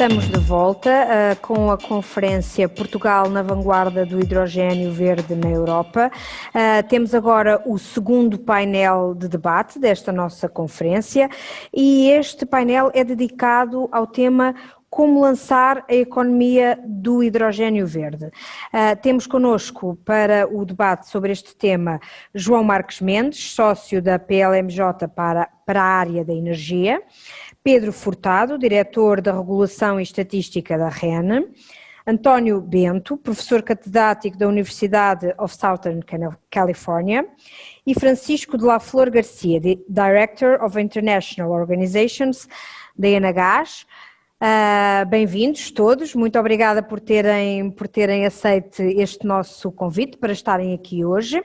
Estamos de volta com a conferência Portugal na vanguarda do hidrogênio verde na Europa. Temos agora o segundo painel de debate desta nossa conferência e este painel é dedicado ao tema como lançar a economia do hidrogênio verde. Temos connosco para o debate sobre este tema João Marques Mendes, sócio da PLMJ para a área da energia, Pedro Furtado, diretor da Regulação e Estatística da REN, António Bento, professor catedrático da Universidade of Southern California, e Francisco de la Flor Garcia, Director of International Organizations da ENAGAS. Bem-vindos todos, muito obrigada por terem aceito este nosso convite para estarem aqui hoje.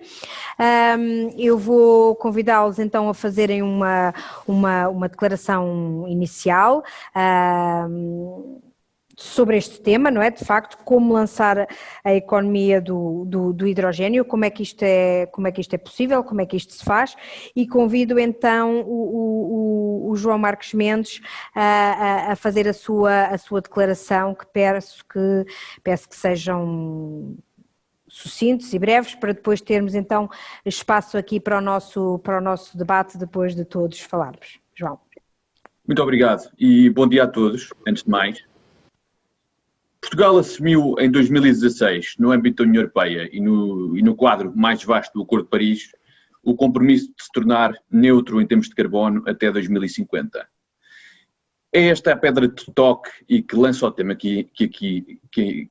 Eu vou convidá-los então a fazerem uma declaração inicial sobre este tema, não é? De facto, como lançar a economia do hidrogênio, como é que isto é possível, como é que isto se faz, e convido então o João Marques Mendes a fazer a sua declaração, que peço que sejam sucintos e breves, para depois termos então espaço aqui para o nosso debate, depois de todos falarmos. João. Muito obrigado e bom dia a todos, antes de mais. Portugal assumiu em 2016, no âmbito da União Europeia e no quadro mais vasto do Acordo de Paris, o compromisso de se tornar neutro em termos de carbono até 2050. É esta a pedra de toque e que lança o tema que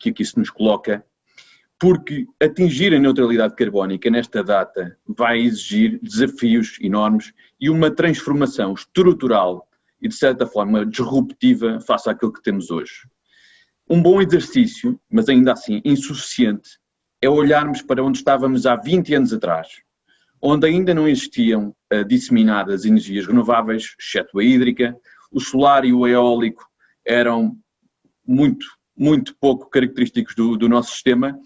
aqui se nos coloca, porque atingir a neutralidade carbónica nesta data vai exigir desafios enormes e uma transformação estrutural e, de certa forma, disruptiva face àquilo que temos hoje. Um bom exercício, mas ainda assim insuficiente, é olharmos para onde estávamos há 20 anos atrás, onde ainda não existiam disseminadas energias renováveis, exceto a hídrica, o solar e o eólico eram muito pouco característicos do nosso sistema,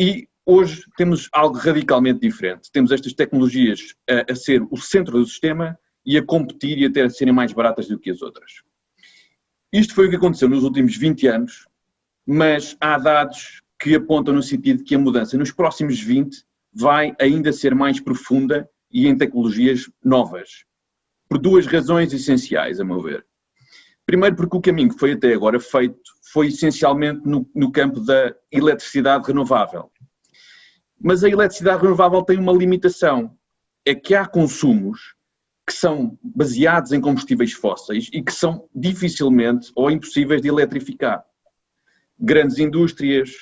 e hoje temos algo radicalmente diferente. Temos estas tecnologias a ser o centro do sistema e a competir e até a serem mais baratas do que as outras. Isto foi o que aconteceu nos últimos 20 anos, mas há dados que apontam no sentido de que a mudança nos próximos 20 vai ainda ser mais profunda e em tecnologias novas, por duas razões essenciais, a meu ver. Primeiro, porque o caminho que foi até agora feito foi essencialmente no campo da eletricidade renovável. Mas a eletricidade renovável tem uma limitação, é que há consumos que são baseados em combustíveis fósseis e que são dificilmente ou impossíveis de eletrificar. Grandes indústrias,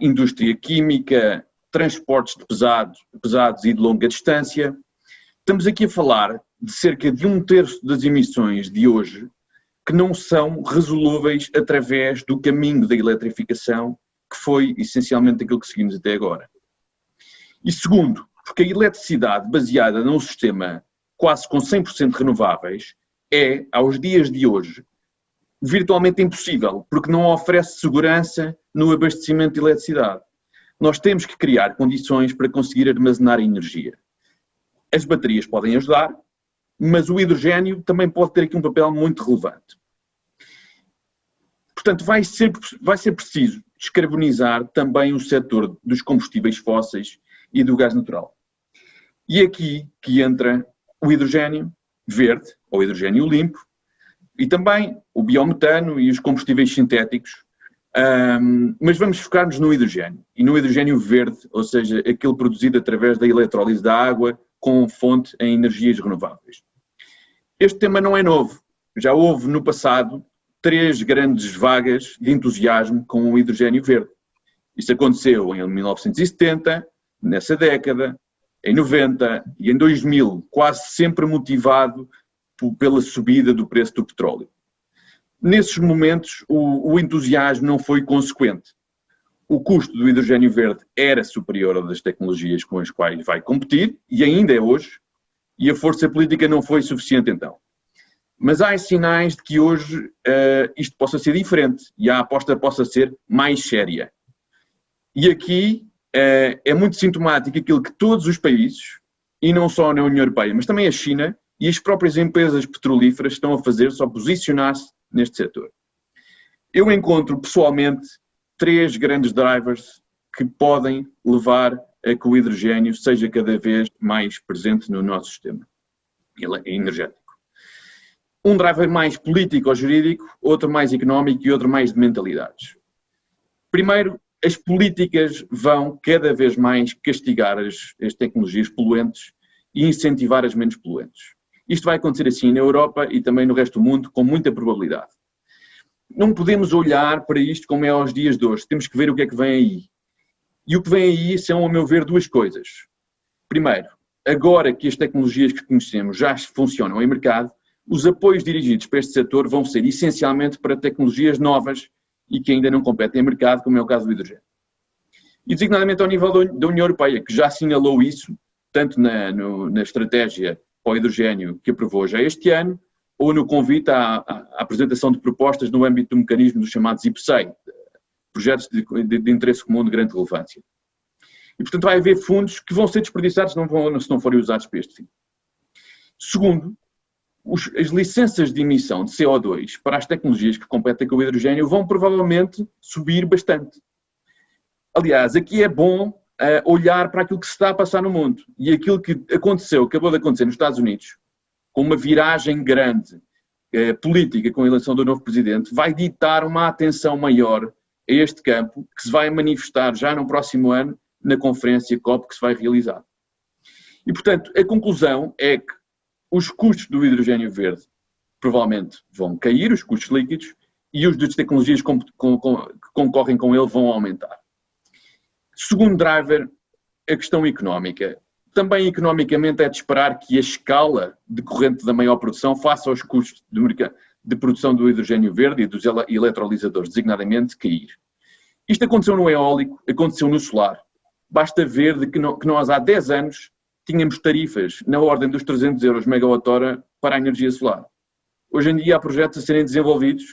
indústria química, transportes de pesados e de longa distância. Estamos aqui a falar de cerca de 1/3 das emissões de hoje que não são resolúveis através do caminho da eletrificação, que foi essencialmente aquilo que seguimos até agora. E segundo, porque a eletricidade baseada num sistema quase com 100% renováveis, é, aos dias de hoje, virtualmente impossível, porque não oferece segurança no abastecimento de eletricidade. Nós temos que criar condições para conseguir armazenar a energia. As baterias podem ajudar, mas o hidrogênio também pode ter aqui um papel muito relevante. Portanto, vai ser preciso descarbonizar também o setor dos combustíveis fósseis e do gás natural. E aqui que entra o hidrogênio verde, ou hidrogênio limpo, e também o biometano e os combustíveis sintéticos, mas vamos focar-nos no hidrogênio, e no hidrogênio verde, ou seja, aquele produzido através da eletrólise da água com fonte em energias renováveis. Este tema não é novo, já houve no passado 3 grandes vagas de entusiasmo com o hidrogênio verde. Isso aconteceu em 1970, nessa década, em 90 e em 2000, quase sempre motivado pela subida do preço do petróleo. Nesses momentos, o entusiasmo não foi consequente. O custo do hidrogênio verde era superior ao das tecnologias com as quais vai competir, e ainda é hoje, e a força política não foi suficiente então. Mas há sinais de que hoje isto possa ser diferente e a aposta possa ser mais séria. E aqui é muito sintomático aquilo que todos os países, e não só na União Europeia, mas também a China e as próprias empresas petrolíferas estão a fazer, só posicionar-se neste setor. Eu encontro pessoalmente 3 grandes drivers que podem levar a que o hidrogênio seja cada vez mais presente no nosso sistema energético. Um driver mais político ou jurídico, outro mais económico e outro mais de mentalidades. Primeiro, as políticas vão cada vez mais castigar as tecnologias poluentes e incentivar as menos poluentes. Isto vai acontecer assim na Europa e também no resto do mundo com muita probabilidade. Não podemos olhar para isto como é aos dias de hoje, temos que ver o que é que vem aí. E o que vem aí são, a meu ver, 2 coisas. Primeiro, agora que as tecnologias que conhecemos já funcionam em mercado, os apoios dirigidos para este setor vão ser essencialmente para tecnologias novas e que ainda não competem em mercado, como é o caso do hidrogênio. E designadamente ao nível da União Europeia, que já assinalou isso, tanto na estratégia para o hidrogênio que aprovou já este ano, ou no convite à apresentação de propostas no âmbito do mecanismo dos chamados IPCEI, projetos de interesse comum de grande relevância. E, portanto, vai haver fundos que vão ser desperdiçados se não forem usados para este fim. Segundo, as licenças de emissão de CO2 para as tecnologias que competem com o hidrogênio vão provavelmente subir bastante. Aliás, aqui é bom olhar para aquilo que se está a passar no mundo. E aquilo que acabou de acontecer nos Estados Unidos, com uma viragem grande política com a eleição do novo presidente, vai ditar uma atenção maior a este campo, que se vai manifestar já no próximo ano na conferência COP que se vai realizar. E, portanto, a conclusão é que os custos do hidrogênio verde provavelmente vão cair, os custos líquidos, e os das tecnologias que concorrem com ele vão aumentar. Segundo driver, a questão económica. Também economicamente é de esperar que a escala decorrente da maior produção faça os custos de produção do hidrogênio verde e dos eletrolisadores, designadamente, cair. Isto aconteceu no eólico, aconteceu no solar. Basta ver que nós há 10 anos tínhamos tarifas na ordem dos 300 euros megawatt-hora para a energia solar. Hoje em dia há projetos a serem desenvolvidos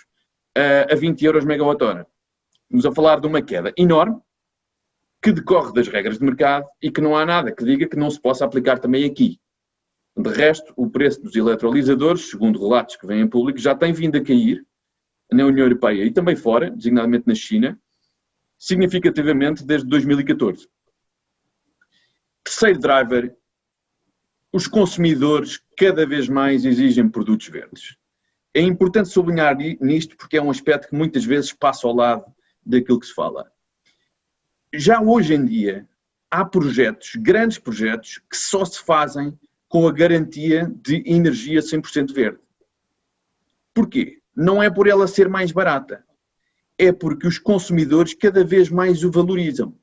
a 20 euros megawatt-hora. Estamos a falar de uma queda enorme que decorre das regras de mercado e que não há nada que diga que não se possa aplicar também aqui. De resto, o preço dos eletrolisadores, segundo relatos que vêm em público, já tem vindo a cair na União Europeia e também fora, designadamente na China, significativamente desde 2014. Terceiro driver, os consumidores cada vez mais exigem produtos verdes. É importante sublinhar nisto porque é um aspecto que muitas vezes passa ao lado daquilo que se fala. Já hoje em dia há projetos, grandes projetos, que só se fazem com a garantia de energia 100% verde. Porquê? Não é por ela ser mais barata, é porque os consumidores cada vez mais o valorizam.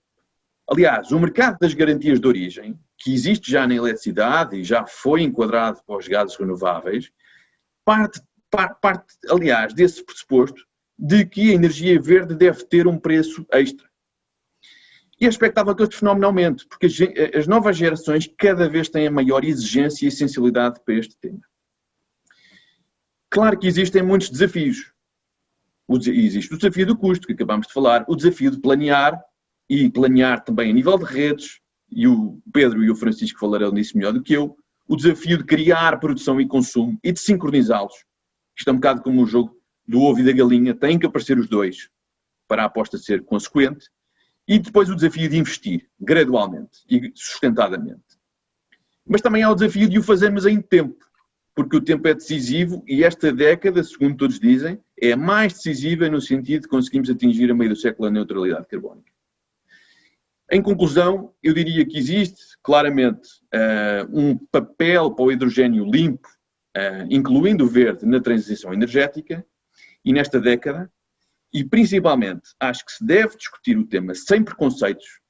Aliás, o mercado das garantias de origem, que existe já na eletricidade e já foi enquadrado para os gases renováveis, parte, aliás, desse pressuposto de que a energia verde deve ter um preço extra. E é expectável que este fenómeno aumente, porque as novas gerações cada vez têm a maior exigência e sensibilidade para este tema. Claro que existem muitos desafios. Existe o desafio do custo, que acabamos de falar, o desafio de planear, e planear também a nível de redes, e o Pedro e o Francisco falarão nisso melhor do que eu, o desafio de criar produção e consumo e de sincronizá-los. Isto é um bocado como o jogo do ovo e da galinha, têm que aparecer os dois para a aposta ser consequente, e depois o desafio de investir gradualmente e sustentadamente. Mas também há o desafio de o fazermos em tempo, porque o tempo é decisivo e esta década, segundo todos dizem, é a mais decisiva no sentido de conseguirmos atingir a meio do século a neutralidade carbónica. Em conclusão, eu diria que existe claramente um papel para o hidrogênio limpo, incluindo o verde, na transição energética e nesta década, e principalmente acho que se deve discutir o tema sem preconceitos,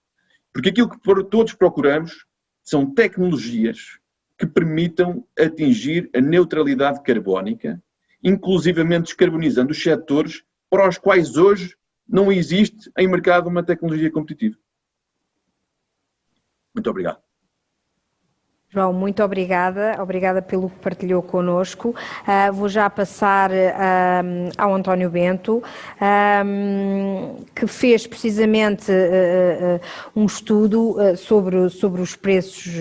porque aquilo que todos procuramos são tecnologias que permitam atingir a neutralidade carbónica, inclusivamente descarbonizando os setores para os quais hoje não existe em mercado uma tecnologia competitiva. Muito obrigado. João, muito obrigada pelo que partilhou connosco. Vou já passar ao António Bento, que fez precisamente um estudo sobre os preços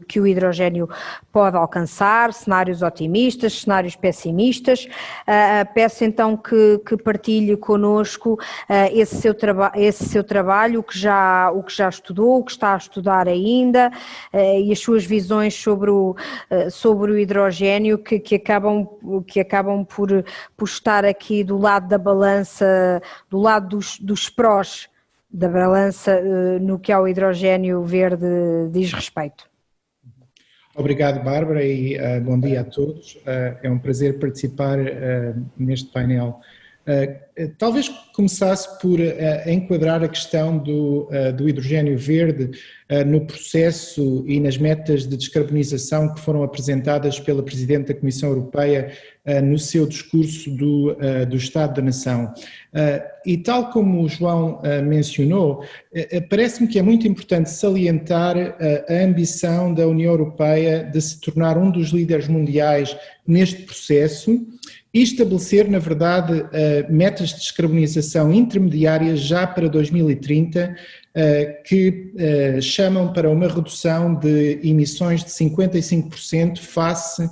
que o hidrogénio pode alcançar, cenários otimistas, cenários pessimistas. Peço então que partilhe connosco esse seu trabalho, o que já estudou, o que está a estudar ainda, e as suas visões sobre o hidrogénio que acabam por estar aqui do lado da balança, do lado dos prós da balança no que ao hidrogénio verde diz respeito. Obrigado, Bárbara, e bom dia a todos. É um prazer participar neste painel. Talvez começasse por enquadrar a questão do hidrogénio verde no processo e nas metas de descarbonização que foram apresentadas pela Presidente da Comissão Europeia no seu discurso do Estado da Nação. E tal como o João mencionou, parece-me que é muito importante salientar a ambição da União Europeia de se tornar um dos líderes mundiais neste processo e estabelecer, na verdade, metas de descarbonização intermediárias já para 2030, que chamam para uma redução de emissões de 55% face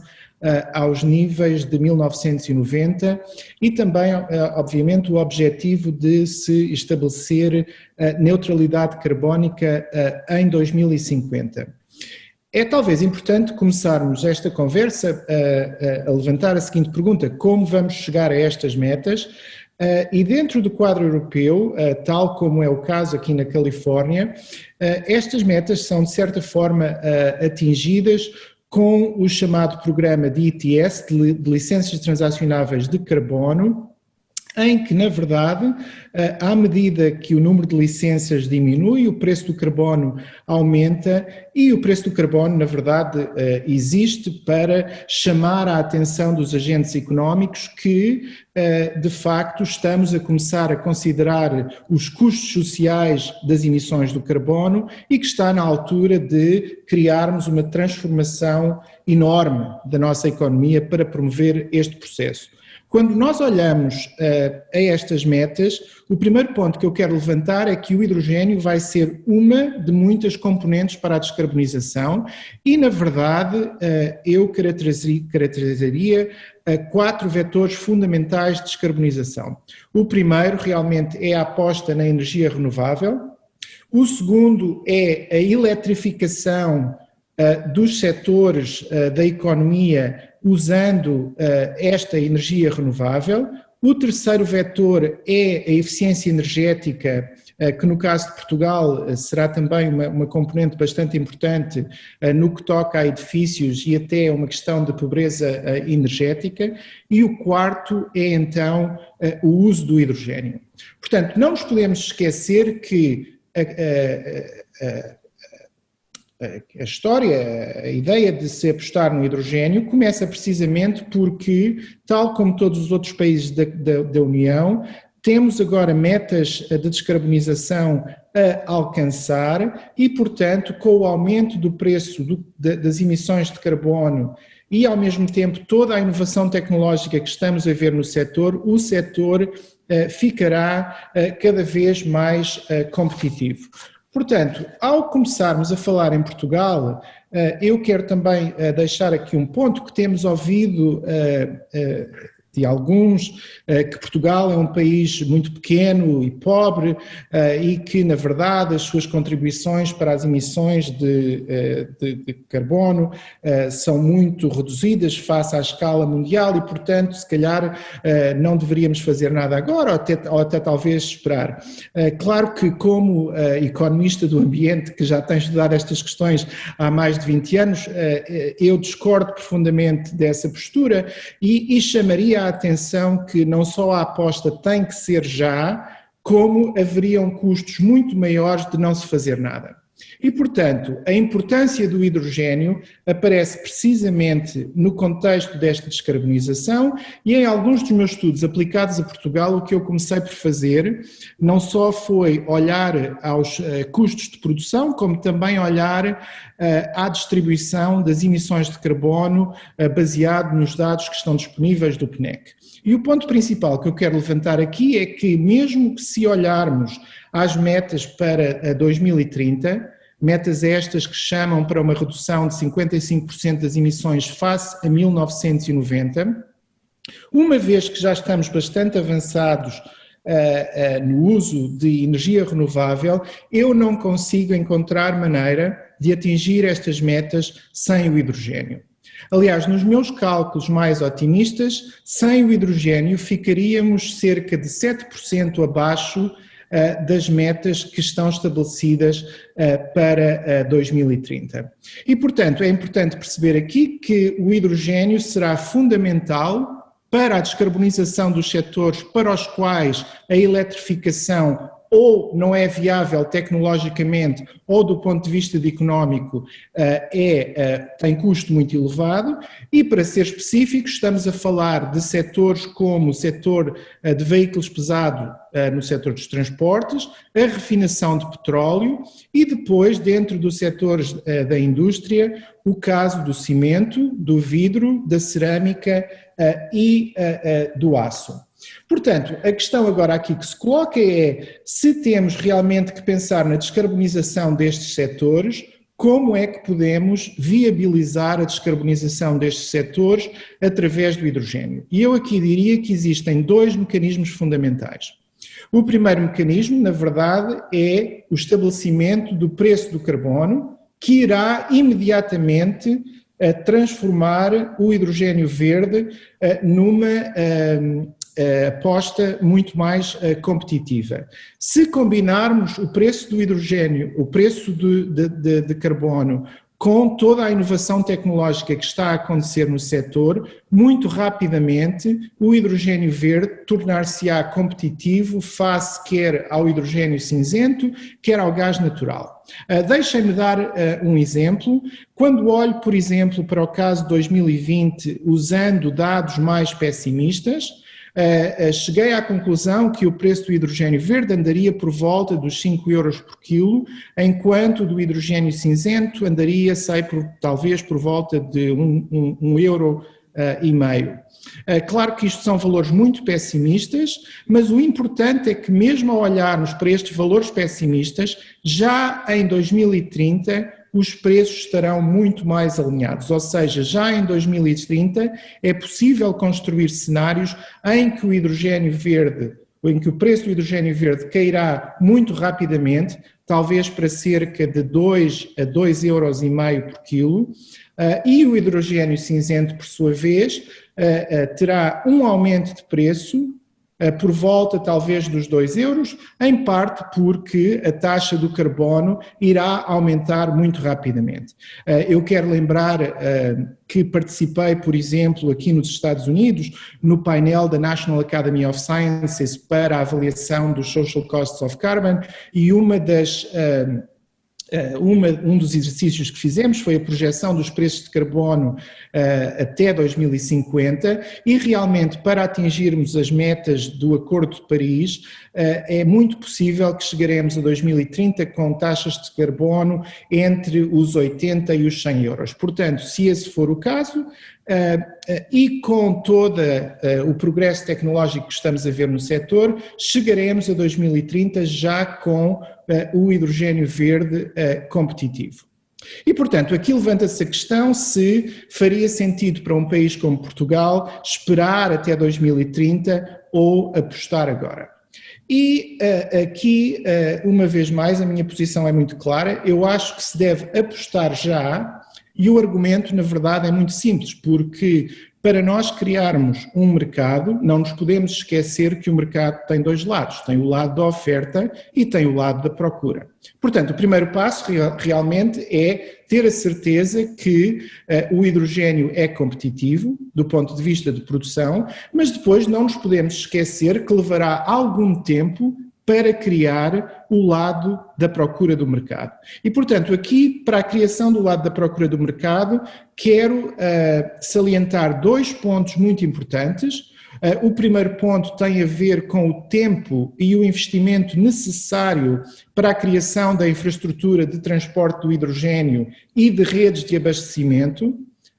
aos níveis de 1990 e também, obviamente, o objetivo de se estabelecer neutralidade carbónica em 2050. É talvez importante começarmos esta conversa a levantar a seguinte pergunta: como vamos chegar a estas metas? E dentro do quadro europeu, tal como é o caso aqui na Califórnia, estas metas são de certa forma atingidas com o chamado programa de ETS, de licenças transacionáveis de carbono, em que, na verdade, à medida que o número de licenças diminui, o preço do carbono aumenta e o preço do carbono, na verdade, existe para chamar a atenção dos agentes económicos que, de facto, estamos a começar a considerar os custos sociais das emissões do carbono e que está na altura de criarmos uma transformação enorme da nossa economia para promover este processo. Quando nós olhamos a estas metas, o primeiro ponto que eu quero levantar é que o hidrogénio vai ser uma de muitas componentes para a descarbonização e, na verdade, eu caracterizaria 4 vetores fundamentais de descarbonização. O primeiro realmente é a aposta na energia renovável, o segundo é a eletrificação dos setores da economia usando esta energia renovável. O terceiro vetor é a eficiência energética, que no caso de Portugal será também uma componente bastante importante no que toca a edifícios e até uma questão de pobreza energética. E o quarto é então o uso do hidrogénio. Portanto, não nos podemos esquecer que a história, a ideia de se apostar no hidrogénio começa precisamente porque, tal como todos os outros países da União, temos agora metas de descarbonização a alcançar e, portanto, com o aumento do preço das emissões de carbono e, ao mesmo tempo, toda a inovação tecnológica que estamos a ver no setor, o setor ficará cada vez mais competitivo. Portanto, ao começarmos a falar em Portugal, eu quero também deixar aqui um ponto que temos ouvido de alguns, que Portugal é um país muito pequeno e pobre e que, na verdade, as suas contribuições para as emissões de carbono são muito reduzidas face à escala mundial e, portanto, se calhar não deveríamos fazer nada agora ou até talvez esperar. Claro que, como economista do ambiente que já tem estudado estas questões há mais de 20 anos, eu discordo profundamente dessa postura e chamaria a atenção que não só a aposta tem que ser já, como haveriam custos muito maiores de não se fazer nada. E, portanto, a importância do hidrogênio aparece precisamente no contexto desta descarbonização e em alguns dos meus estudos aplicados a Portugal, o que eu comecei por fazer não só foi olhar aos custos de produção, como também olhar à distribuição das emissões de carbono baseado nos dados que estão disponíveis do PNEC. E o ponto principal que eu quero levantar aqui é que, mesmo que se olharmos às metas para 2030, metas estas que chamam para uma redução de 55% das emissões face a 1990, uma vez que já estamos bastante avançados no uso de energia renovável, eu não consigo encontrar maneira de atingir estas metas sem o hidrogênio. Aliás, nos meus cálculos mais otimistas, sem o hidrogênio ficaríamos cerca de 7% abaixo das metas que estão estabelecidas para 2030. E, portanto, é importante perceber aqui que o hidrogênio será fundamental para a descarbonização dos setores para os quais a eletrificação ou não é viável tecnologicamente ou do ponto de vista económico tem custo muito elevado, e para ser específicos estamos a falar de setores como o setor de veículos pesados no setor dos transportes, a refinação de petróleo e depois dentro dos setores da indústria o caso do cimento, do vidro, da cerâmica e do aço. Portanto, a questão agora aqui que se coloca é se temos realmente que pensar na descarbonização destes setores, como é que podemos viabilizar a descarbonização destes setores através do hidrogênio? E eu aqui diria que existem dois mecanismos fundamentais. O primeiro mecanismo, na verdade, é o estabelecimento do preço do carbono, que irá imediatamente transformar o hidrogênio verde numa aposta muito mais competitiva. Se combinarmos o preço do hidrogênio, o preço de carbono, com toda a inovação tecnológica que está a acontecer no setor, muito rapidamente o hidrogênio verde tornar-se-á competitivo face quer ao hidrogênio cinzento, quer ao gás natural. Deixem-me dar um exemplo. Quando olho, por exemplo, para o caso de 2020, usando dados mais pessimistas, cheguei à conclusão que o preço do hidrogênio verde andaria por volta dos 5 euros por quilo, enquanto do hidrogênio cinzento andaria, talvez por volta de 1,5 euro. Claro que isto são valores muito pessimistas, mas o importante é que mesmo ao olharmos para estes valores pessimistas, já em 2030 os preços estarão muito mais alinhados, ou seja, já em 2030 é possível construir cenários em que o hidrogênio verde, em que o preço do hidrogênio verde cairá muito rapidamente, talvez para cerca de 2 a 2,5 euros por quilo, e o hidrogênio cinzento, por sua vez, terá um aumento de preço por volta talvez dos 2 euros, em parte porque a taxa do carbono irá aumentar muito rapidamente. Eu quero lembrar que participei, por exemplo, aqui nos Estados Unidos, no painel da National Academy of Sciences para a avaliação dos Social Costs of Carbon, e um dos exercícios que fizemos foi a projeção dos preços de carbono até 2050, e realmente para atingirmos as metas do Acordo de Paris é muito possível que chegaremos a 2030 com taxas de carbono entre os 80 e os 100 euros. Portanto, se esse for o caso, e com todo o progresso tecnológico que estamos a ver no setor, chegaremos a 2030 já com o hidrogênio verde competitivo. E, portanto, aqui levanta-se a questão se faria sentido para um país como Portugal esperar até 2030 ou apostar agora. E aqui, uma vez mais, a minha posição é muito clara. Eu acho que se deve apostar já, e o argumento, na verdade, é muito simples, porque para nós criarmos um mercado, não nos podemos esquecer que o mercado tem dois lados, tem o lado da oferta e tem o lado da procura. Portanto, o primeiro passo realmente é ter a certeza que o hidrogênio é competitivo do ponto de vista de produção, mas depois não nos podemos esquecer que levará algum tempo para criar o lado da procura do mercado. E, portanto, aqui, para a criação do lado da procura do mercado, quero salientar 2 pontos muito importantes. O primeiro ponto tem a ver com o tempo e o investimento necessário para a criação da infraestrutura de transporte do hidrogênio e de redes de abastecimento,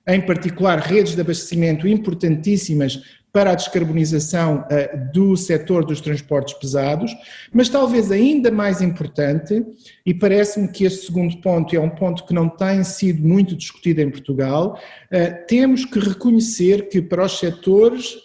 em particular redes de abastecimento importantíssimas para a descarbonização do setor dos transportes pesados, mas talvez ainda mais importante, e parece-me que este segundo ponto é um ponto que não tem sido muito discutido em Portugal, temos que reconhecer que para os setores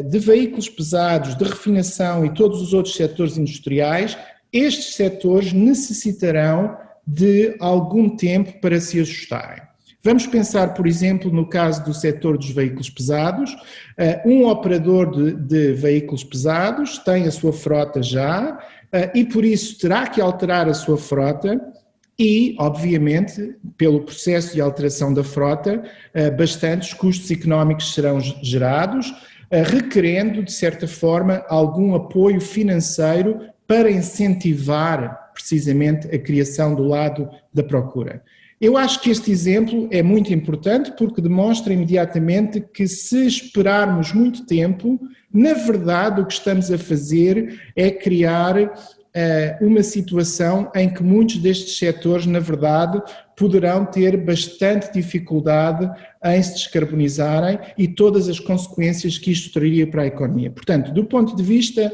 de veículos pesados, de refinação e todos os outros setores industriais, estes setores necessitarão de algum tempo para se ajustarem. Vamos pensar, por exemplo, no caso do setor dos veículos pesados. Um operador de veículos pesados tem a sua frota já e, por isso, terá que alterar a sua frota e, obviamente, pelo processo de alteração da frota, bastantes custos económicos serão gerados, requerendo, de certa forma, algum apoio financeiro para incentivar, precisamente, a criação do lado da procura. Eu acho que este exemplo é muito importante porque demonstra imediatamente que se esperarmos muito tempo, na verdade o que estamos a fazer é criar uma situação em que muitos destes setores, na verdade, poderão ter bastante dificuldade em se descarbonizarem e todas as consequências que isto traria para a economia. Portanto, do ponto de vista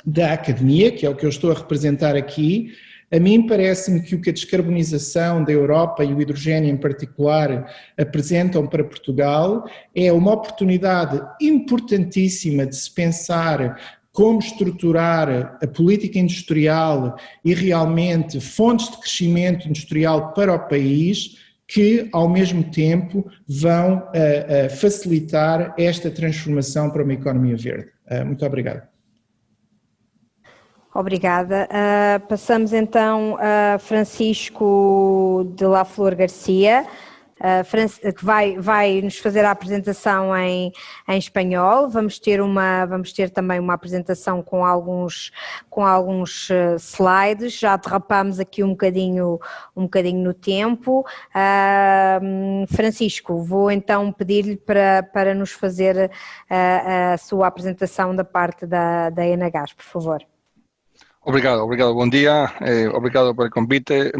da academia, que é o que eu estou a representar aqui, a mim parece-me que o que a descarbonização da Europa e o hidrogênio em particular apresentam para Portugal é uma oportunidade importantíssima de se pensar como estruturar a política industrial e realmente fontes de crescimento industrial para o país que, ao mesmo tempo, vão facilitar esta transformação para uma economia verde. Muito obrigado. Obrigada. Passamos então a Francisco de La Flor Garcia, que vai nos fazer a apresentação em espanhol. Vamos ter também uma apresentação com alguns slides. Já derrapamos aqui um bocadinho no tempo. Francisco, vou então pedir-lhe para nos fazer a sua apresentação da parte da Enagás, por favor. Obrigado, buen día, obrigado por el convite,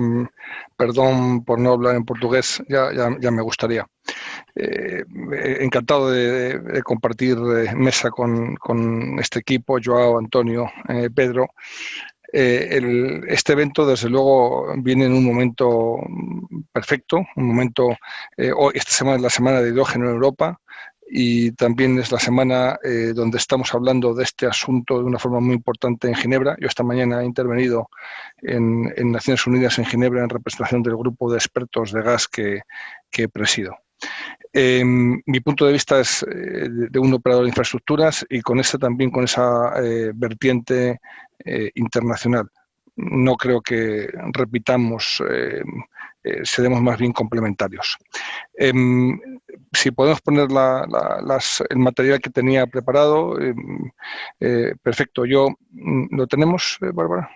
perdón por no hablar en portugués, ya me gustaría. Encantado de compartir mesa con este equipo, Joao, Antonio, Pedro. Este evento, desde luego, viene en un momento perfecto, un momento, esta semana es la semana de hidrógeno en Europa, y también es la semana donde estamos hablando de este asunto de una forma muy importante en Ginebra. Yo esta mañana he intervenido en Naciones Unidas en Ginebra en representación del grupo de expertos de gas que presido. Mi punto de vista es de un operador de infraestructuras y con esa vertiente internacional. No creo que repitamos, seremos más bien complementarios. Si podemos poner el material que tenía preparado, perfecto. ¿Lo tenemos, Bárbara?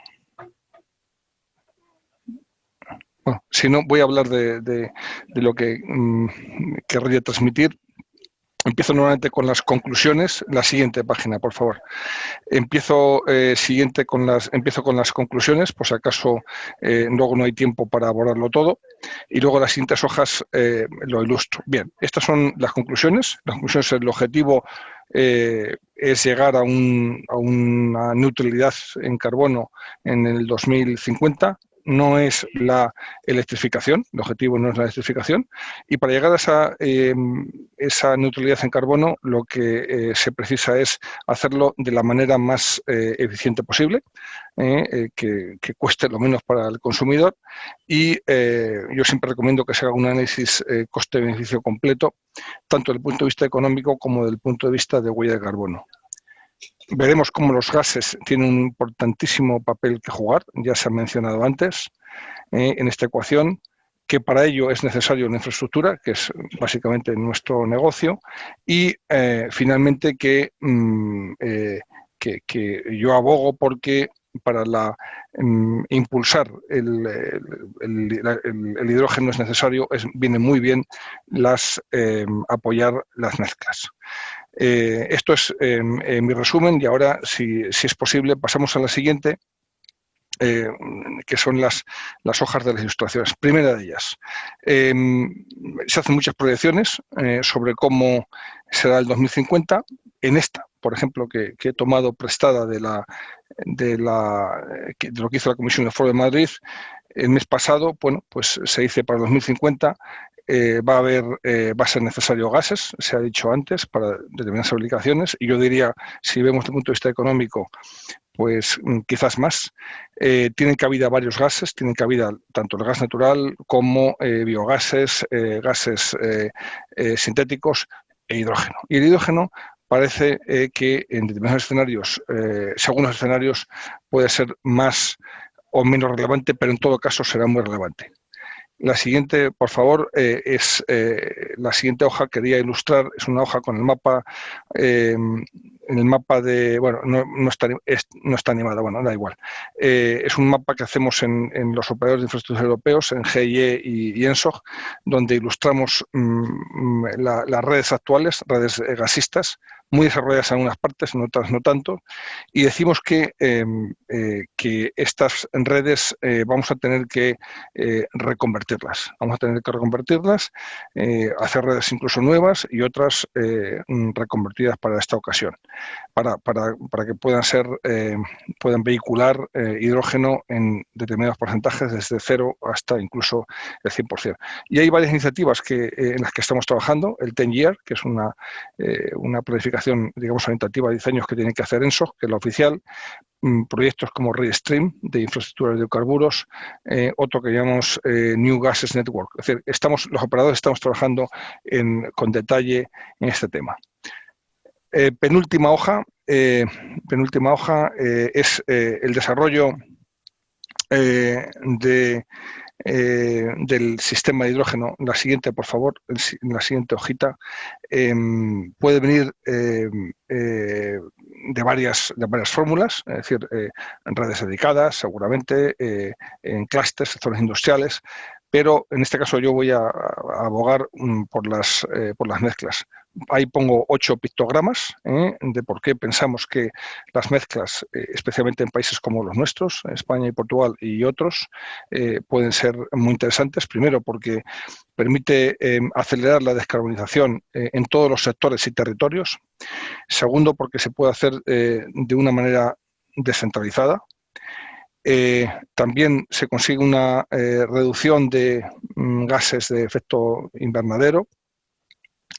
Bueno, si no, voy a hablar de lo que querría transmitir. Empiezo nuevamente con las conclusiones. La siguiente página, por favor. Empiezo con las conclusiones, por si acaso luego no hay tiempo para abordarlo todo. Y luego las siguientes hojas lo ilustro. Bien, estas son las conclusiones. Las conclusiones, el objetivo es llegar a una neutralidad en carbono en el 2050. No es la electrificación, el objetivo no es la electrificación, y para llegar a esa neutralidad en carbono lo que se precisa es hacerlo de la manera más eficiente posible, que cueste lo menos para el consumidor, y yo siempre recomiendo que se haga un análisis coste-beneficio completo, tanto desde el punto de vista económico como desde el punto de vista de huella de carbono. Veremos cómo los gases tienen un importantísimo papel que jugar, ya se ha mencionado antes, en esta ecuación, que para ello es necesario una infraestructura, que es básicamente nuestro negocio, y finalmente que que yo abogo porque para impulsar el hidrógeno es necesario, viene muy bien apoyar las mezclas. Esto es mi resumen y ahora, si es posible, pasamos a la siguiente, que son las hojas de las ilustraciones. Primera de ellas, se hacen muchas proyecciones sobre cómo será el 2050. En esta, por ejemplo, que he tomado prestada de lo que hizo la Comisión del Foro de Madrid el mes pasado, bueno, pues se dice para el 2050 va a ser necesario gases, se ha dicho antes, para determinadas aplicaciones, y yo diría, si vemos desde el punto de vista económico, pues quizás más. Tienen cabida varios gases, tienen cabida tanto el gas natural como biogases, gases sintéticos e hidrógeno. Y el hidrógeno parece que en determinados escenarios, según los escenarios, puede ser más o menos relevante, pero en todo caso será muy relevante. La siguiente, por favor, es la siguiente hoja. Quería ilustrar, es una hoja con el mapa, bueno, no está animada, bueno, da igual. Es un mapa que hacemos en los operadores de infraestructuras europeos, en GIE y ENSOG, donde ilustramos las redes actuales, redes gasistas, muy desarrolladas en algunas partes, en otras no tanto, y decimos que estas redes vamos a tener que reconvertirlas. Vamos a tener que reconvertirlas, hacer redes incluso nuevas y otras reconvertidas para esta ocasión, para que puedan vehicular hidrógeno en determinados porcentajes, desde 0 hasta incluso el 100%. Y hay varias iniciativas en las que estamos trabajando. El 10 Year, que es una planificación, digamos, orientativa de 10 años que tiene que hacer ENSOG, que es la oficial. Proyectos como RedStream, de infraestructuras de hidrocarburos, otro que llamamos New Gases Network. Es decir, los operadores estamos trabajando con detalle en este tema. Penúltima hoja es el desarrollo del sistema de hidrógeno. La siguiente, por favor, la siguiente hojita. Puede venir de varias fórmulas, es decir, en redes dedicadas, seguramente, en clústeres, zonas industriales, pero en este caso yo voy a abogar por las mezclas. Ahí pongo 8 pictogramas de por qué pensamos que las mezclas, especialmente en países como los nuestros, España y Portugal y otros, pueden ser muy interesantes. Primero, porque permite acelerar la descarbonización en todos los sectores y territorios. Segundo, porque se puede hacer de una manera descentralizada. También se consigue una reducción de gases de efecto invernadero.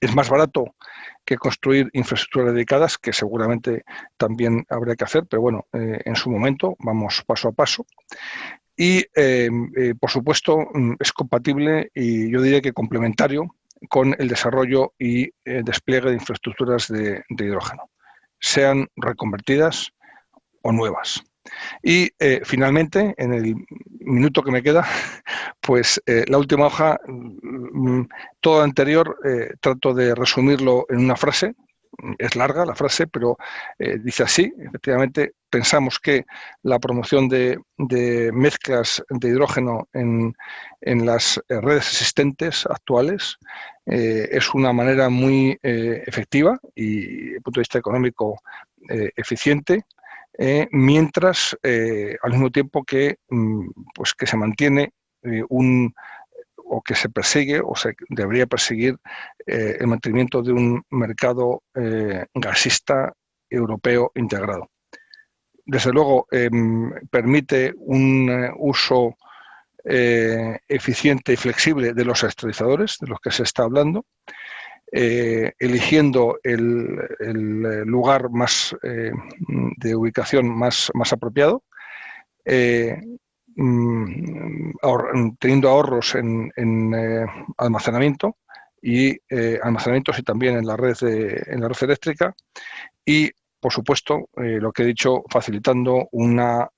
Es más barato que construir infraestructuras dedicadas, que seguramente también habría que hacer, pero bueno, en su momento vamos paso a paso. Y, por supuesto, es compatible y yo diría que complementario con el desarrollo y despliegue de infraestructuras de hidrógeno, sean reconvertidas o nuevas. Y finalmente, en el minuto que me queda, pues la última hoja, todo lo anterior, trato de resumirlo en una frase. Es larga la frase, pero dice así: efectivamente, pensamos que la promoción de mezclas de hidrógeno en las redes existentes actuales es una manera muy efectiva y, desde el punto de vista económico, eficiente, mientras al mismo tiempo que se mantiene o que se persigue o se debería perseguir el mantenimiento de un mercado gasista europeo integrado. Desde luego, permite un uso eficiente y flexible de los extractores, de los que se está hablando, eligiendo el lugar más de ubicación más apropiado, teniendo ahorros en almacenamiento y almacenamientos y también en la red eléctrica y, por supuesto, lo que he dicho, facilitando una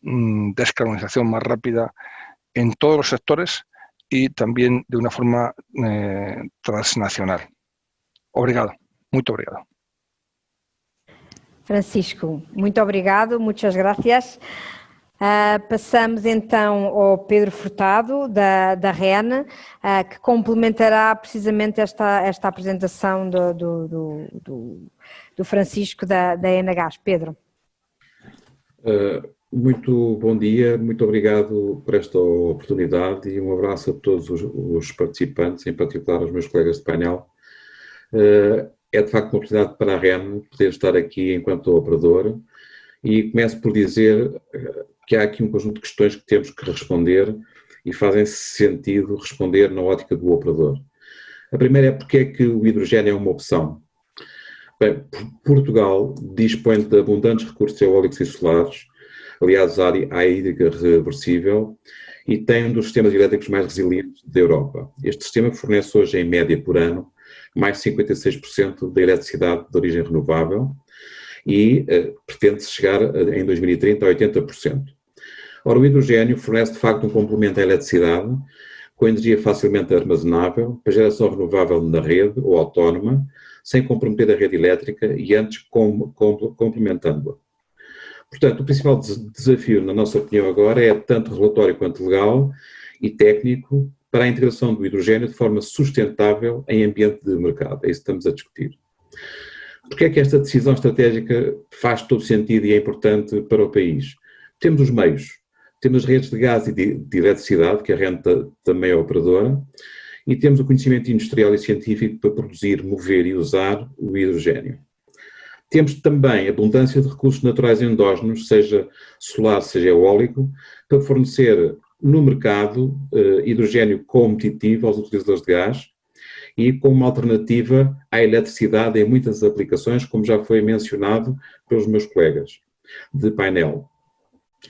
descarbonización más rápida en todos los sectores y también de una forma transnacional. Obrigado, muito obrigado. Francisco, muito obrigado, muitas gracias. Passamos então ao Pedro Furtado, da REN, que complementará precisamente esta apresentação do Francisco da Enagás. Pedro. Muito bom dia, muito obrigado por esta oportunidade e um abraço a todos os participantes, em particular aos meus colegas de painel. É de facto uma oportunidade para a REN poder estar aqui enquanto operador e começo por dizer que há aqui um conjunto de questões que temos que responder e fazem sentido responder na ótica do operador. A primeira é porque é que o hidrogênio é uma opção. Bem, Portugal dispõe de abundantes recursos eólicos e solares, aliás, a hídrica reversível, e tem um dos sistemas elétricos mais resilientes da Europa. Este sistema fornece hoje, em média por ano, mais de 56% da eletricidade de origem renovável e pretende-se chegar em 2030 a 80%. Ora, o hidrogênio fornece de facto um complemento à eletricidade, com energia facilmente armazenável, para geração renovável na rede ou autónoma, sem comprometer a rede elétrica e antes complementando-a. Portanto, o principal desafio, na nossa opinião agora, é tanto regulatório quanto legal e técnico para a integração do hidrogênio de forma sustentável em ambiente de mercado. É isso que estamos a discutir. Porque é que esta decisão estratégica faz todo sentido e é importante para o país? Temos os meios, temos as redes de gás e de eletricidade, que a REN também é operadora, e temos o conhecimento industrial e científico para produzir, mover e usar o hidrogênio. Temos também abundância de recursos naturais endógenos, seja solar, seja eólico, para fornecer no mercado hidrogênio competitivo aos utilizadores de gás e como uma alternativa à eletricidade em muitas aplicações, como já foi mencionado pelos meus colegas de painel.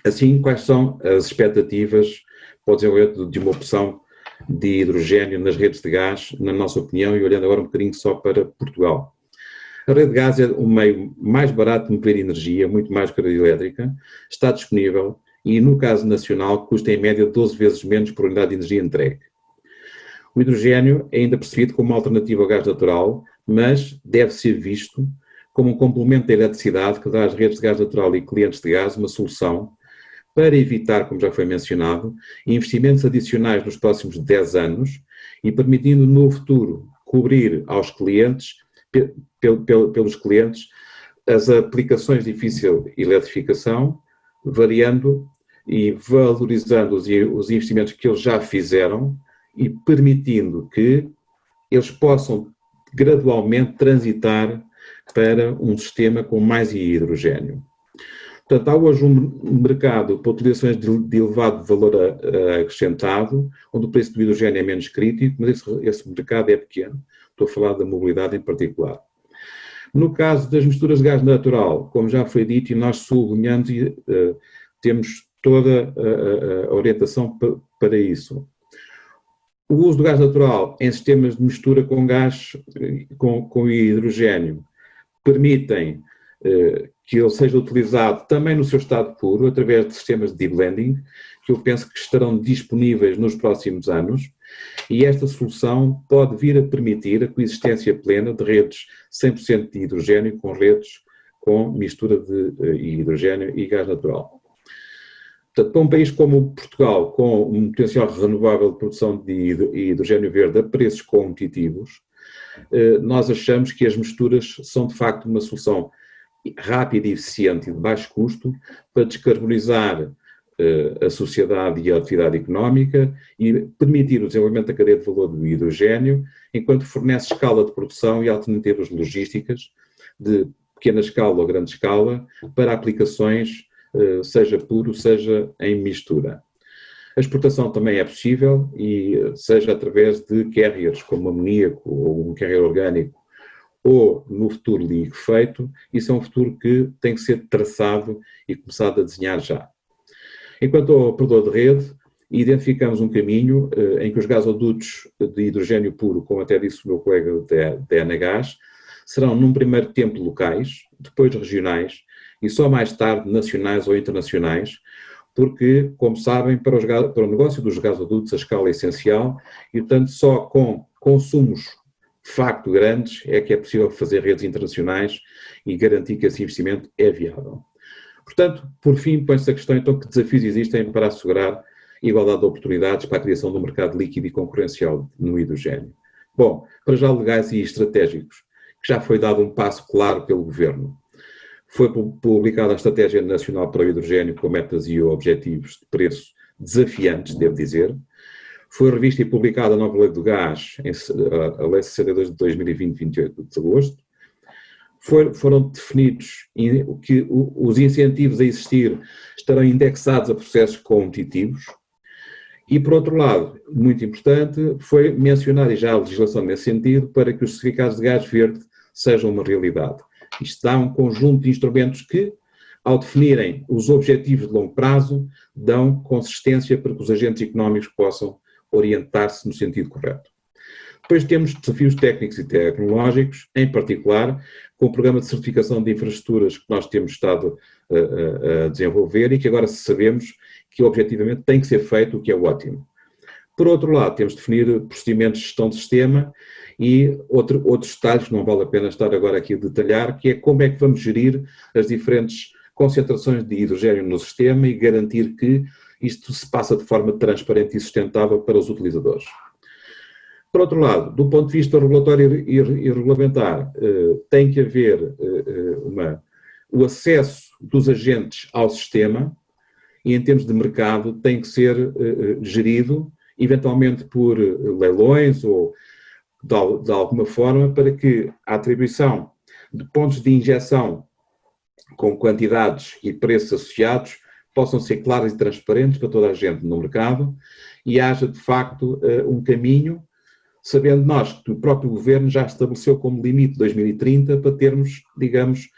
Assim, quais são as expectativas para o desenvolvimento de uma opção de hidrogênio nas redes de gás, na nossa opinião, e olhando agora um bocadinho só para Portugal? A rede de gás é o meio mais barato de mover energia, muito mais que a rede elétrica, está disponível e, no caso nacional, custa em média 12 vezes menos por unidade de energia entregue. O hidrogênio é ainda percebido como uma alternativa ao gás natural, mas deve ser visto como um complemento da eletricidade que dá às redes de gás natural e clientes de gás uma solução para evitar, como já foi mencionado, investimentos adicionais nos próximos 10 anos e permitindo no futuro cobrir aos clientes, pelos clientes, as aplicações de difícil eletrificação, variando e valorizando os investimentos que eles já fizeram e permitindo que eles possam gradualmente transitar para um sistema com mais hidrogênio. Portanto, há hoje um mercado para utilizações de elevado valor acrescentado, onde o preço do hidrogênio é menos crítico, mas esse mercado é pequeno. Estou a falar da mobilidade em particular. No caso das misturas de gás natural, como já foi dito, e nós sublinhamos e temos toda a orientação para isso. O uso do gás natural em sistemas de mistura com gás, com hidrogênio, permitem que ele seja utilizado também no seu estado puro, através de sistemas de blending, que eu penso que estarão disponíveis nos próximos anos, e esta solução pode vir a permitir a coexistência plena de redes 100% de hidrogênio com redes com mistura de hidrogênio e gás natural. Portanto, para um país como Portugal, com um potencial renovável de produção de hidrogênio verde a preços competitivos, nós achamos que as misturas são de facto uma solução rápida e eficiente e de baixo custo para descarbonizar a sociedade e a atividade económica e permitir o desenvolvimento da cadeia de valor do hidrogênio, enquanto fornece escala de produção e alternativas logísticas de pequena escala ou grande escala para aplicações, seja puro, seja em mistura. A exportação também é possível e seja através de carriers como amoníaco ou um carrier orgânico ou no futuro liquefeito, isso é um futuro que tem que ser traçado e começado a desenhar já. Enquanto ao operador de rede, identificamos um caminho em que os gasodutos de hidrogênio puro, como até disse o meu colega da Enagás, serão num primeiro tempo locais, depois regionais e só mais tarde nacionais ou internacionais, porque, como sabem, para o negócio dos gasodutos a escala é essencial e, portanto, só com consumos facto grandes é que é possível fazer redes internacionais e garantir que esse investimento é viável. Portanto, por fim, põe-se a questão, então, que desafios existem para assegurar igualdade de oportunidades para a criação de um mercado líquido e concorrencial no hidrogênio. Bom, para já legais e estratégicos, que já foi dado um passo claro pelo Governo. Foi publicada a Estratégia Nacional para o Hidrogênio com metas e objetivos de preço desafiantes, devo dizer. Foi revista e publicada a nova Lei do Gás, a Lei 62 de 2020, 28 de agosto. Foram definidos que os incentivos a existir estarão indexados a processos competitivos. E, por outro lado, muito importante, foi mencionar, e já a legislação nesse sentido, para que os certificados de gás verde sejam uma realidade. Isto dá um conjunto de instrumentos que, ao definirem os objetivos de longo prazo, dão consistência para que os agentes económicos possam orientar-se no sentido correto. Depois temos desafios técnicos e tecnológicos, em particular, com o programa de certificação de infraestruturas que nós temos estado a desenvolver e que agora sabemos que objetivamente tem que ser feito, o que é ótimo. Por outro lado, temos de definir procedimentos de gestão de sistema e outros detalhes que não vale a pena estar agora aqui a detalhar, que é como é que vamos gerir as diferentes concentrações de hidrogênio no sistema e garantir que isto se passa de forma transparente e sustentável para os utilizadores. Por outro lado, do ponto de vista regulatório e regulamentar, tem que haver o acesso dos agentes ao sistema e, em termos de mercado, tem que ser gerido, eventualmente por leilões ou de alguma forma, para que a atribuição de pontos de injeção com quantidades e preços associados possam ser claros e transparentes para toda a gente no mercado e haja, de facto, um caminho, sabendo nós que o próprio Governo já estabeleceu como limite 2030 para termos, digamos,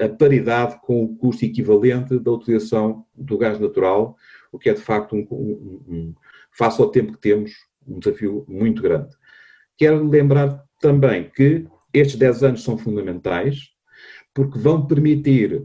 a paridade com o custo equivalente da utilização do gás natural, o que é, de facto, face ao tempo que temos, um desafio muito grande. Quero lembrar também que estes 10 anos são fundamentais, porque vão permitir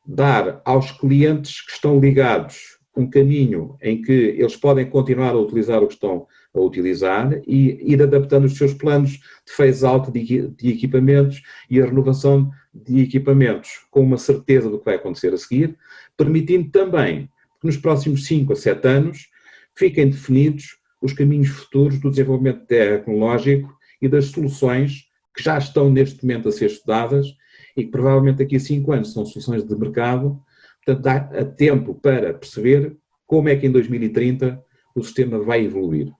dar aos clientes que estão ligados um caminho em que eles podem continuar a utilizar o que estão a utilizar e ir adaptando os seus planos de phase-out de equipamentos e a renovação de equipamentos com uma certeza do que vai acontecer a seguir, permitindo também que nos próximos 5 a 7 anos fiquem definidos os caminhos futuros do desenvolvimento tecnológico e das soluções que já estão neste momento a ser estudadas e que provavelmente daqui a 5 anos são soluções de mercado. Portanto, dá a tempo para perceber como é que em 2030 o sistema vai evoluir.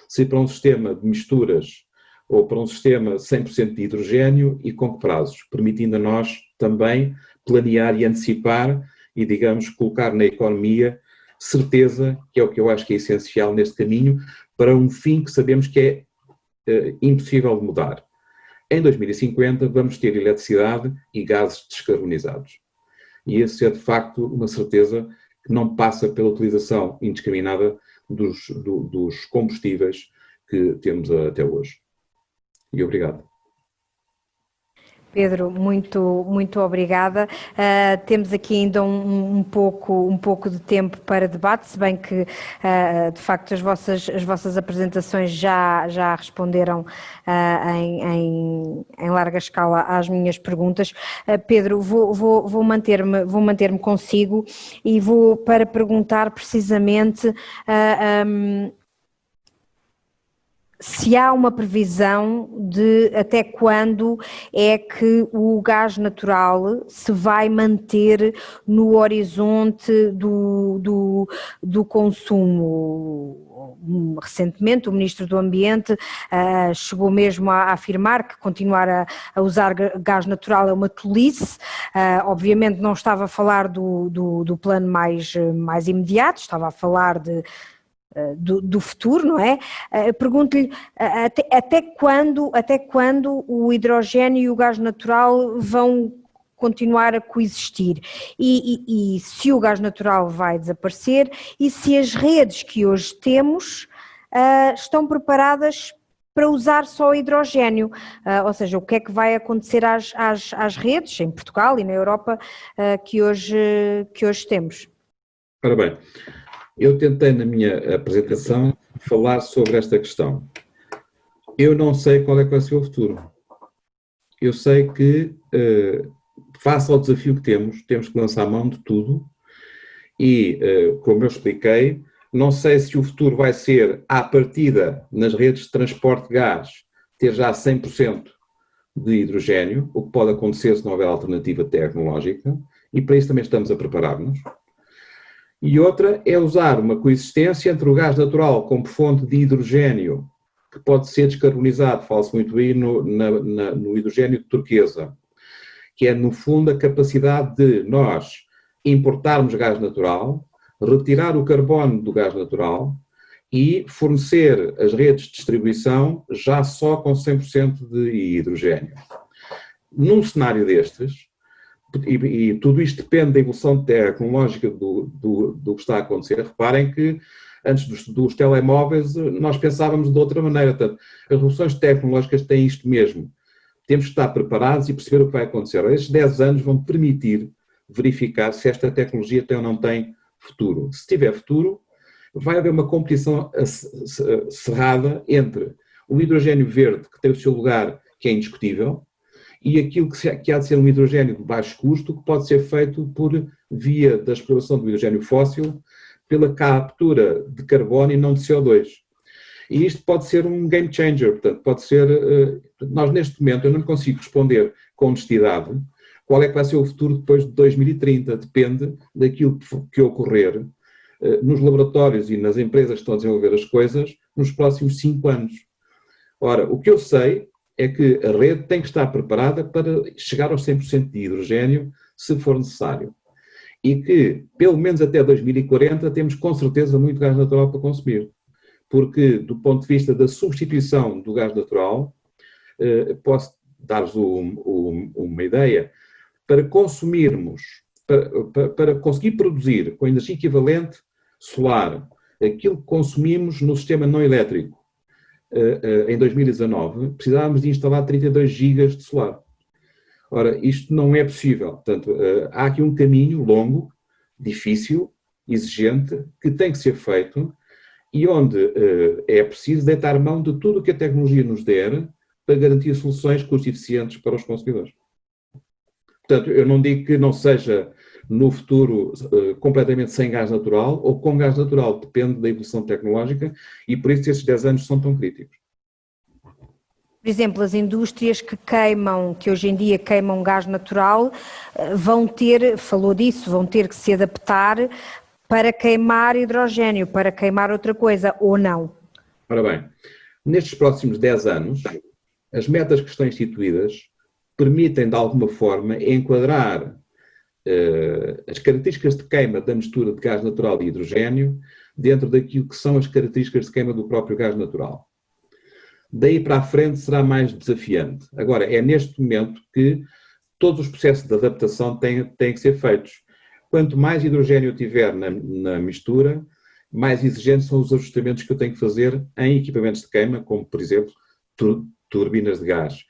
Se para um sistema de misturas ou para um sistema 100% de hidrogênio e com que prazos, permitindo a nós também planear e antecipar e, digamos, colocar na economia certeza, que é o que eu acho que é essencial neste caminho, para um fim que sabemos que é impossível de mudar. Em 2050 vamos ter eletricidade e gases descarbonizados. E esse é, de facto, uma certeza que não passa pela utilização indiscriminada dos combustíveis que temos até hoje. E obrigado. Pedro, muito obrigada. Temos aqui ainda um pouco de tempo para debate, se bem que, de facto, as vossas apresentações já responderam em larga escala às minhas perguntas. Pedro, vou manter-me consigo e vou para perguntar precisamente se há uma previsão de até quando é que o gás natural se vai manter no horizonte do consumo. Recentemente o Ministro do Ambiente chegou mesmo a afirmar que continuar a usar gás natural é uma tolice. Obviamente não estava a falar do plano mais imediato, estava a falar do futuro, não é? Pergunto-lhe até quando o hidrogênio e o gás natural vão continuar a coexistir e se o gás natural vai desaparecer e se as redes que hoje temos estão preparadas para usar só hidrogênio, ou seja, o que é que vai acontecer às redes em Portugal e na Europa que hoje temos? Ora bem, eu tentei na minha apresentação falar sobre esta questão. Eu não sei qual é que vai ser o futuro. Eu sei que, face ao desafio que temos que lançar mão de tudo e, como eu expliquei, não sei se o futuro vai ser, à partida, nas redes de transporte de gás, ter já 100% de hidrogénio, o que pode acontecer se não houver alternativa tecnológica, e para isso também estamos a preparar-nos. E outra é usar uma coexistência entre o gás natural como fonte de hidrogénio, que pode ser descarbonizado, fala-se muito aí no hidrogénio de turquesa, que é, no fundo, a capacidade de nós importarmos gás natural, retirar o carbono do gás natural e fornecer as redes de distribuição já só com 100% de hidrogénio. Num cenário destes, e tudo isto depende da evolução tecnológica do que está a acontecer, reparem que antes dos telemóveis nós pensávamos de outra maneira, portanto, as revoluções tecnológicas têm isto mesmo. Temos que estar preparados e perceber o que vai acontecer. Estes 10 anos vão permitir verificar se esta tecnologia tem ou não tem futuro. Se tiver futuro, vai haver uma competição cerrada entre o hidrogénio verde, que tem o seu lugar, que é indiscutível, e aquilo que há de ser um hidrogénio de baixo custo, que pode ser feito por via da exploração do hidrogénio fóssil, pela captura de carbono e não de CO2. E isto pode ser um game changer, portanto, pode ser, nós neste momento, eu não consigo responder com honestidade qual é que vai ser o futuro depois de 2030, depende daquilo que ocorrer nos laboratórios e nas empresas que estão a desenvolver as coisas nos próximos 5 anos. Ora, o que eu sei é que a rede tem que estar preparada para chegar aos 100% de hidrogénio, se for necessário. E que, pelo menos até 2040, temos com certeza muito gás natural para consumir. Porque, do ponto de vista da substituição do gás natural, posso dar-vos uma ideia, para consumirmos, para conseguir produzir com energia equivalente solar aquilo que consumimos no sistema não elétrico em 2019, precisávamos de instalar 32 gigas de solar. Ora, isto não é possível. Portanto, há aqui um caminho longo, difícil, exigente, que tem que ser feito e onde é preciso deitar mão de tudo o que a tecnologia nos der para garantir soluções custo-eficientes para os consumidores. Portanto, eu não digo que não seja no futuro completamente sem gás natural ou com gás natural, depende da evolução tecnológica e por isso esses 10 anos são tão críticos. Por exemplo, as indústrias que hoje em dia queimam gás natural, vão ter, falou disso, vão ter que se adaptar para queimar hidrogénio, para queimar outra coisa, ou não? Ora bem, nestes próximos 10 anos, as metas que estão instituídas permitem, de alguma forma, enquadrar as características de queima da mistura de gás natural e hidrogénio dentro daquilo que são as características de queima do próprio gás natural. Daí para a frente será mais desafiante. Agora, é neste momento que todos os processos de adaptação têm que ser feitos. Quanto mais hidrogênio eu tiver na mistura, mais exigentes são os ajustamentos que eu tenho que fazer em equipamentos de queima, como, por exemplo, turbinas de gás.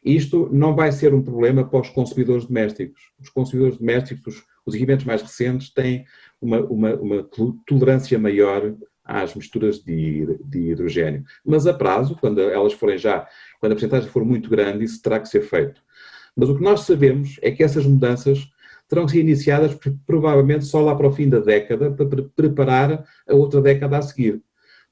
Isto não vai ser um problema para os consumidores domésticos. Os consumidores domésticos, os equipamentos mais recentes, têm uma tolerância maior às misturas de hidrogénio. Mas a prazo, quando a percentagem for muito grande, isso terá que ser feito. Mas o que nós sabemos é que essas mudanças terão que ser iniciadas provavelmente só lá para o fim da década, para preparar a outra década a seguir.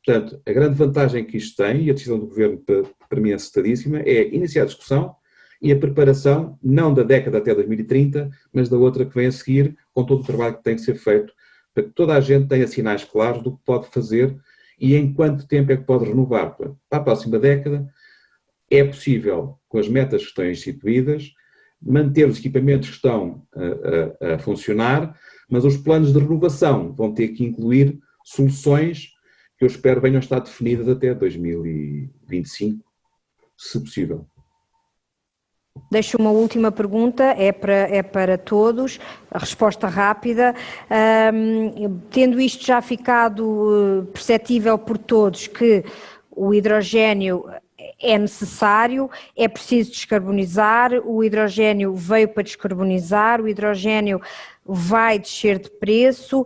Portanto, a grande vantagem que isto tem, e a decisão do Governo para mim é acertadíssima, é iniciar a discussão e a preparação, não da década até 2030, mas da outra que vem a seguir, com todo o trabalho que tem que ser feito, para que toda a gente tenha sinais claros do que pode fazer e em quanto tempo é que pode renovar. Para a próxima década, é possível, com as metas que estão instituídas, manter os equipamentos que estão a funcionar, mas os planos de renovação vão ter que incluir soluções que eu espero venham a estar definidas até 2025, se possível. Deixo uma última pergunta, é para todos, a resposta rápida. Tendo isto já ficado perceptível por todos que o hidrogénio é necessário, é preciso descarbonizar, o hidrogénio veio para descarbonizar, o hidrogénio vai descer de preço.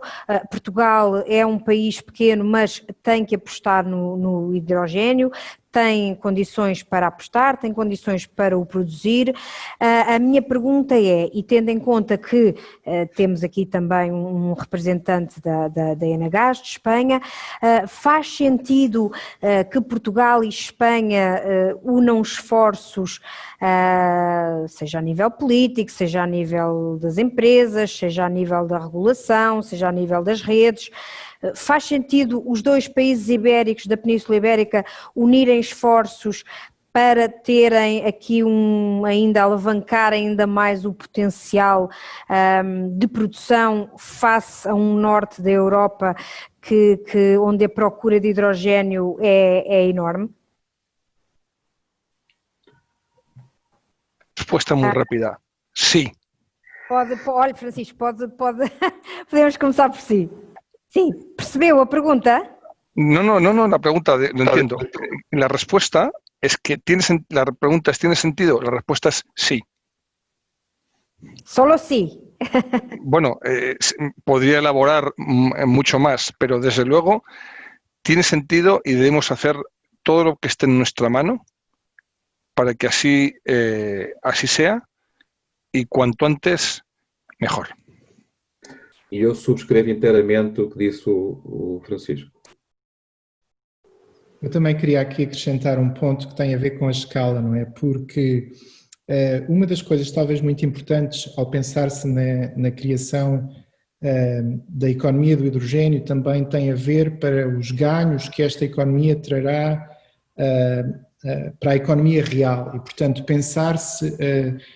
Portugal é um país pequeno, mas tem que apostar no hidrogénio, tem condições para apostar, tem condições para o produzir. A minha pergunta é, e tendo em conta que temos aqui também um representante da Enagás de Espanha, faz sentido que Portugal e Espanha unam esforços, seja a nível político, seja a nível das empresas, seja a nível da regulação, seja a nível das redes? Faz sentido os dois países ibéricos da Península Ibérica unirem esforços para terem aqui ainda alavancar ainda mais o potencial de produção face a um norte da Europa onde a procura de hidrogénio é enorme? Respuesta muy rápida. Sí. Olha, Francisco, podemos começar por si. Sí, ¿percibió la pregunta? No, la pregunta, lo entiendo. La respuesta es que la pregunta es ¿tiene sentido? La respuesta es sí. Solo sí. Bueno, podría elaborar mucho más, pero desde luego tiene sentido y debemos hacer todo lo que esté en nuestra mano para que así sea y cuanto antes mejor. E eu subscrevo inteiramente o que disse o Francisco. Eu também queria aqui acrescentar um ponto que tem a ver com a escala, não é? Porque uma das coisas talvez muito importantes ao pensar-se na criação da economia do hidrogênio também tem a ver para os ganhos que esta economia trará para a economia real e, portanto, pensar-se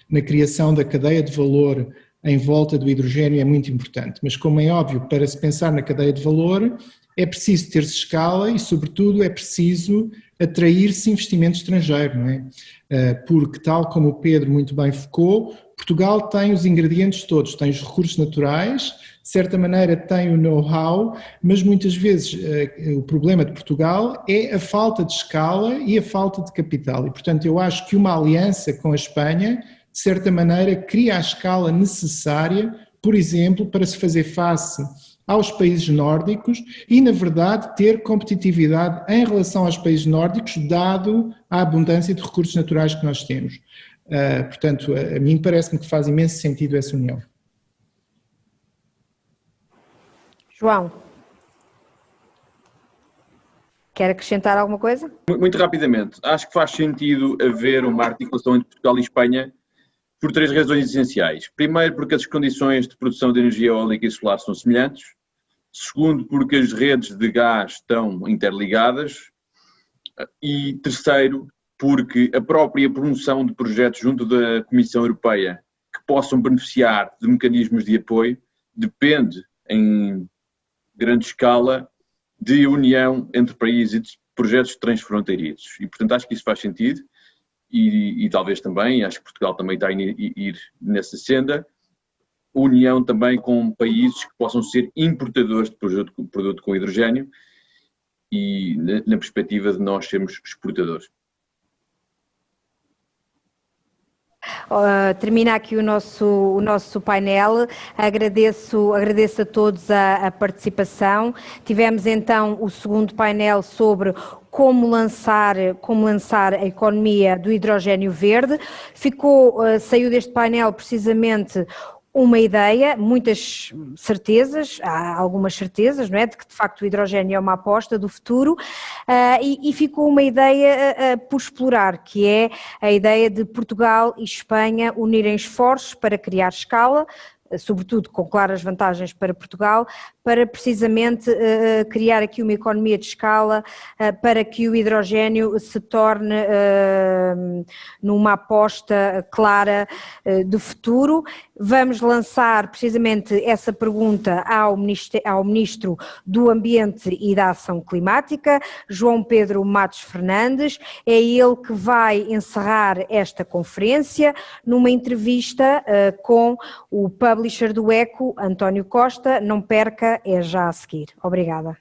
na criação da cadeia de valor em volta do hidrogênio é muito importante, mas como é óbvio, para se pensar na cadeia de valor é preciso ter-se escala e, sobretudo, é preciso atrair-se investimento estrangeiro, não é? Porque, tal como o Pedro muito bem focou, Portugal tem os ingredientes todos, tem os recursos naturais, de certa maneira tem o know-how, mas muitas vezes o problema de Portugal é a falta de escala e a falta de capital e, portanto, eu acho que uma aliança com a Espanha, de certa maneira, cria a escala necessária, por exemplo, para se fazer face aos países nórdicos e, na verdade, ter competitividade em relação aos países nórdicos, dado a abundância de recursos naturais que nós temos. Portanto, a mim parece-me que faz imenso sentido essa união. João, quer acrescentar alguma coisa? Muito rapidamente, acho que faz sentido haver uma articulação entre Portugal e Espanha por três razões essenciais. Primeiro, porque as condições de produção de energia eólica e solar são semelhantes. Segundo, porque as redes de gás estão interligadas. E terceiro, porque a própria promoção de projetos junto da Comissão Europeia que possam beneficiar de mecanismos de apoio depende, em grande escala, de união entre países e de projetos transfronteiriços. E, portanto, acho que isso faz sentido. E talvez também, acho que Portugal também está a ir nessa senda, união também com países que possam ser importadores de produto com hidrogénio e na perspectiva de nós sermos exportadores. Termina aqui o nosso painel, agradeço a todos a participação. Tivemos então o segundo painel sobre como lançar a economia do hidrogénio verde. Saiu deste painel precisamente uma ideia, muitas certezas, há algumas certezas, não é? De que de facto o hidrogénio é uma aposta do futuro e ficou uma ideia por explorar, que é a ideia de Portugal e Espanha unirem esforços para criar escala, sobretudo com claras vantagens para Portugal, para precisamente criar aqui uma economia de escala para que o hidrogénio se torne numa aposta clara de futuro. Vamos lançar precisamente essa pergunta ao Ministro do Ambiente e da Ação Climática, João Pedro Matos Fernandes. É ele que vai encerrar esta conferência numa entrevista com o publisher do ECO, António Costa. Não perca, é já a seguir. Obrigada.